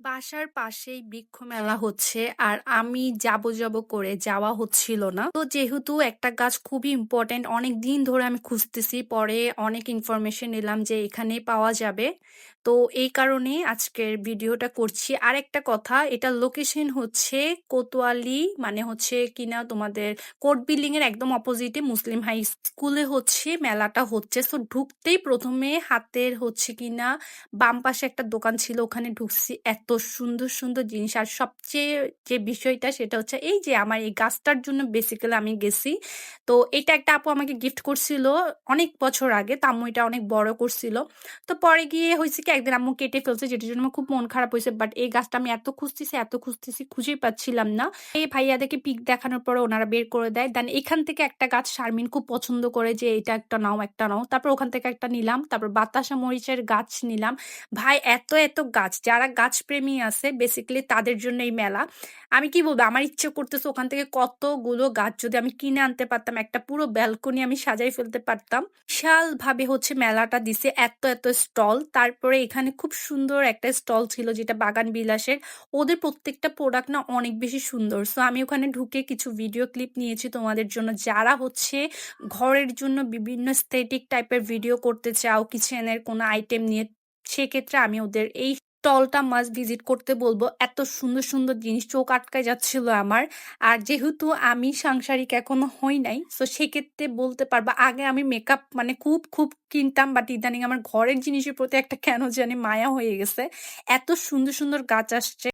বাসার পাশেই বৃক্ষ মেলা হচ্ছে আর আমি যাব করে যাওয়া হচ্ছিল না। তো যেহেতু একটা গাছ খুবই ইম্পর্টেন্ট, অনেক দিন ধরে আমি খুঁজতেছি, পরে অনেক ইনফরমেশন নিলাম যে এখানেই পাওয়া যাবে। তো এই কারণে আজকের ভিডিওটা করছি। আর একটা কথা, এটার লোকেশন হচ্ছে কোতোয়ালি, মানে হচ্ছে কিনা তোমাদের কোর্ট বিল্ডিং এর একদম অপোজিটে মুসলিম হাই স্কুলে হচ্ছে মেলাটা হচ্ছে। তো ঢুকতেই প্রথমে হাতের হচ্ছে কিনা বাম পাশে একটা দোকান ছিল, ওখানে ঢুকছি। এত সুন্দর সুন্দর জিনিস, আর সবচেয়ে যে বিষয়টা সেটা হচ্ছে এই যে আমার এই গাছটার জন্য বেসিক্যালি আমি গেছি। তো এটা একটা আপু আমাকে গিফট করছিল অনেক বছর আগে, তো আম্মু এটা অনেক বড় করছিল। তো পরে গিয়ে হয়েছে কি একদিন আম্মু কেটে ফেলছে, যেটার জন্য আমার খুব মন খারাপ হয়েছে। বাট এই গাছটা আমি এত খুঁজতেছি খুঁজেই পাচ্ছিলাম না। এই ভাইয়াদেরকে পিক দেখানোর পরে ওনারা বের করে দেয়। দেন এখান থেকে একটা গাছ শারমিন খুব পছন্দ করে যে এটা একটা নাও একটা নাও, তারপর ওখান থেকে একটা নিলাম, তারপর বাতাসা মরিচের গাছ নিলাম। ভাই এত গাছ, যারা গাছপ্রেমী আছে বেসিক্যালি তাদের জন্য এই মেলা। আমি কি বলবো, আমার ইচ্ছে করতেছে ওখান থেকে কতগুলো গাছ যদি আমি কিনে আনতে পারতাম, একটা পুরো ব্যালকনি আমি সাজাই ফেলতে পারতাম। বিশাল ভাবে হচ্ছে মেলাটা দিছে, এত স্টল। তারপরে এখানে খুব সুন্দর একটা স্টল ছিল যেটা বাগান বিলাসের। ওদের প্রত্যেকটা প্রোডাক্ট না অনেক বেশি সুন্দর। সো আমি ওখানে ঢুকে কিছু ভিডিও ক্লিপ নিয়েছি তোমাদের জন্য, যারা হচ্ছে ঘরের জন্য বিভিন্ন স্থেটিক টাইপের ভিডিও করতে চাও, কিচেনের কোনো আইটেম নিয়ে, সেক্ষেত্রে আমি ওদের এই স্টলটা মাস্ট ভিজিট করতে বলবো। এত সুন্দর সুন্দর জিনিস চোখ আটকায় যাচ্ছিল আমার। আর যেহেতু আমি সাংসারিক এখনো হই নাই, তো সেক্ষেত্রে বলতে পারবো আগে আমি মেকআপ মানে খুব কিনতাম, বাট ইদানিং আমার ঘরের জিনিসের প্রতি একটা কেন জানি মায়া হয়ে গেছে। এত সুন্দর সুন্দর গাছ আসছে।